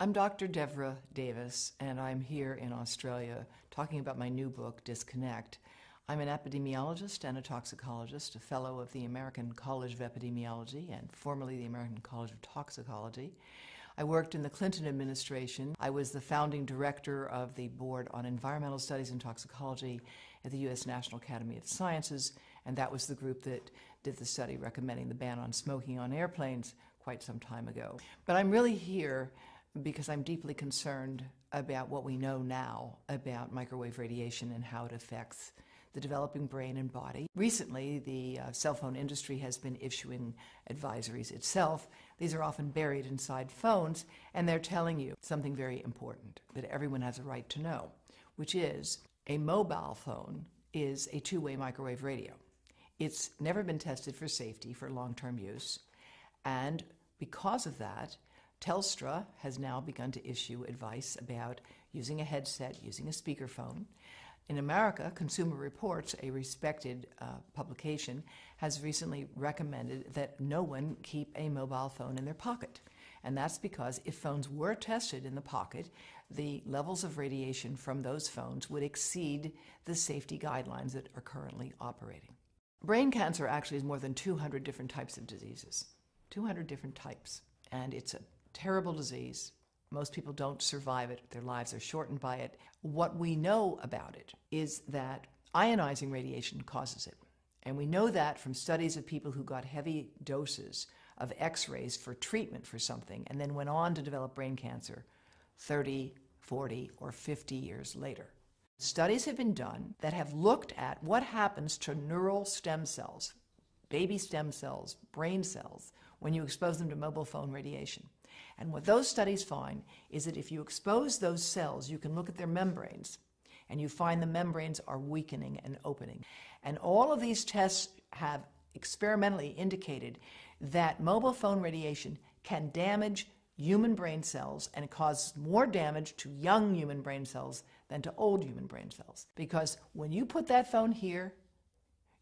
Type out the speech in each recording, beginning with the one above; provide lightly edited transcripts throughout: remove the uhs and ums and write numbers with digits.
I'm Dr. Devra Davis, and I'm here in Australia talking about my new book, Disconnect. I'm an epidemiologist and a toxicologist, a fellow of the American College of Epidemiology and formerly the American College of Toxicology. I worked in the Clinton administration. I was the founding director of the Board on Environmental Studies and Toxicology at the U.S. National Academy of Sciences, and that was the group that did the study recommending the ban on smoking on airplanes quite some time ago. But I'm really here because I'm deeply concerned about what we know now about microwave radiation and how it affects the developing brain and body. Recently, the cell phone industry has been issuing advisories itself. These are often buried inside phones, and they're telling you something very important that everyone has a right to know, which is a mobile phone is a two-way microwave radio. It's never been tested for safety for long-term use, and because of that, Telstra has now begun to issue advice about using a headset, using a speakerphone. In America, Consumer Reports, a respected publication, has recently recommended that no one keep a mobile phone in their pocket. And that's because if phones were tested in the pocket, the levels of radiation from those phones would exceed the safety guidelines that are currently operating. Brain cancer actually is more than 200 different types of diseases. 200 different types. And it's a terrible disease. Most people don't survive it. Their lives are shortened by it. What we know about it is that ionizing radiation causes it. And we know that from studies of people who got heavy doses of X-rays for treatment for something and then went on to develop brain cancer 30, 40, or 50 years later. Studies have been done that have looked at what happens to neural stem cells, baby stem cells, brain cells, when you expose them to mobile phone radiation. And what those studies find is that if you expose those cells, you can look at their membranes, and you find the membranes are weakening and opening. And all of these tests have experimentally indicated that mobile phone radiation can damage human brain cells, and it causes more damage to young human brain cells than to old human brain cells. Because when you put that phone here,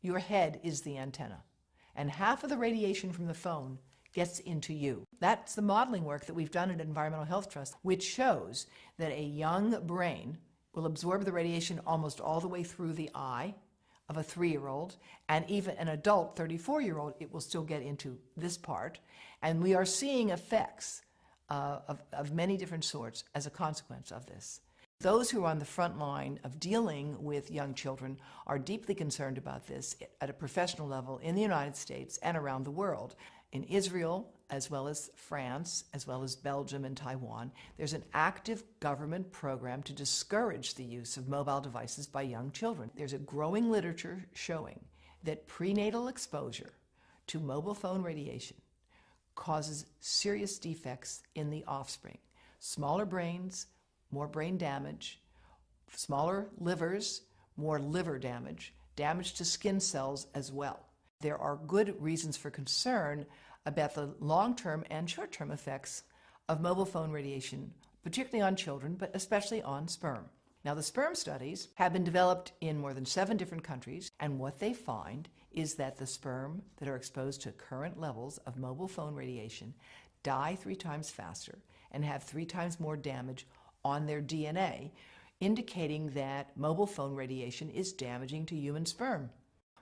your head is the antenna, and half of the radiation from the phone gets into you. That's the modeling work that we've done at Environmental Health Trust, which shows that a young brain will absorb the radiation almost all the way through the eye of a 3-year-old, and even an adult 34-year-old, it will still get into this part. And we are seeing effects of many different sorts as a consequence of this. Those who are on the front line of dealing with young children are deeply concerned about this at a professional level in the United States and around the world. In Israel, as well as France, as well as Belgium and Taiwan, there's an active government program to discourage the use of mobile devices by young children. There's a growing literature showing that prenatal exposure to mobile phone radiation causes serious defects in the offspring. Smaller brains, more brain damage, smaller livers, more liver damage, damage to skin cells as well. There are good reasons for concern about the long-term and short-term effects of mobile phone radiation, particularly on children, but especially on sperm. Now, the sperm studies have been developed in more than 7 different countries, and what they find is that the sperm that are exposed to current levels of mobile phone radiation die 3 times faster and have 3 times more damage on their DNA, indicating that mobile phone radiation is damaging to human sperm.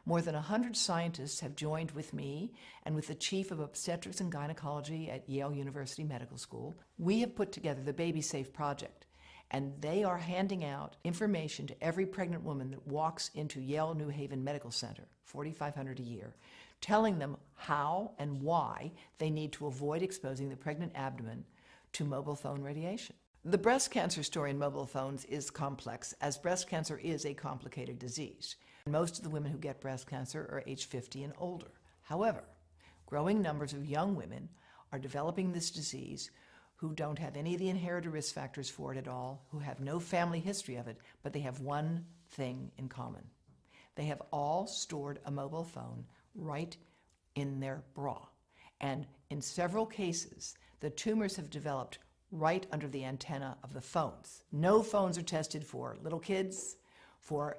More than 100 scientists have joined with me and with the chief of obstetrics and gynecology at Yale University Medical School. We have put together the Baby Safe Project, and they are handing out information to every pregnant woman that walks into Yale New Haven Medical Center, $4,500 a year, telling them how and why they need to avoid exposing the pregnant abdomen to mobile phone radiation. The breast cancer story in mobile phones is complex, as breast cancer is a complicated disease. Most of the women who get breast cancer are age 50 and older. However, growing numbers of young women are developing this disease who don't have any of the inherited risk factors for it at all, who have no family history of it, but they have one thing in common. They have all stored a mobile phone right in their bra. And in several cases, the tumors have developed right under the antenna of the phones. No phones are tested for little kids, for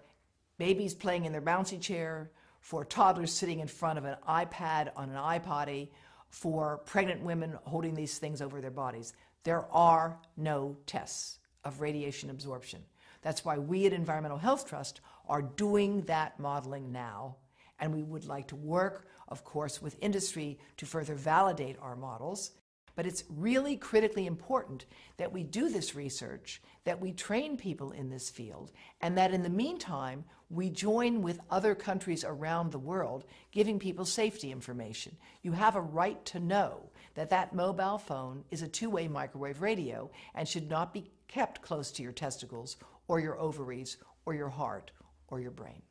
babies playing in their bouncy chair, for toddlers sitting in front of an iPad on an iPotty, for pregnant women holding these things over their bodies. There are no tests of radiation absorption. That's why we at Environmental Health Trust are doing that modeling now, and we would like to work, of course, with industry to further validate our models. But it's really critically important that we do this research, that we train people in this field, and that in the meantime, we join with other countries around the world, giving people safety information. You have a right to know that that mobile phone is a two-way microwave radio and should not be kept close to your testicles or your ovaries or your heart or your brain.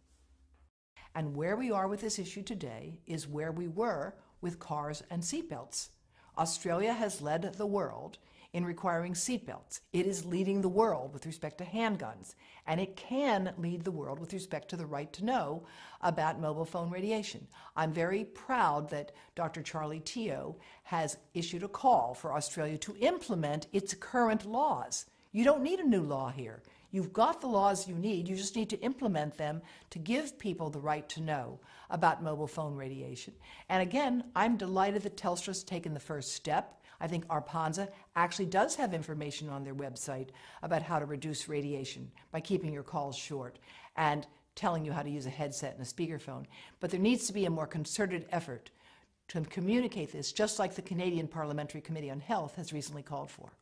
And where we are with this issue today is where we were with cars and seatbelts. Australia has led the world in requiring seatbelts. It is leading the world with respect to handguns, and it can lead the world with respect to the right to know about mobile phone radiation. I'm very proud that Dr. Charlie Teo has issued a call for Australia to implement its current laws. You don't need a new law here. You've got the laws you need. You just need to implement them to give people the right to know about mobile phone radiation. And again, I'm delighted that Telstra's taken the first step. I think Arpanza actually does have information on their website about how to reduce radiation by keeping your calls short and telling you how to use a headset and a speakerphone. But there needs to be a more concerted effort to communicate this, just like the Canadian Parliamentary Committee on Health has recently called for.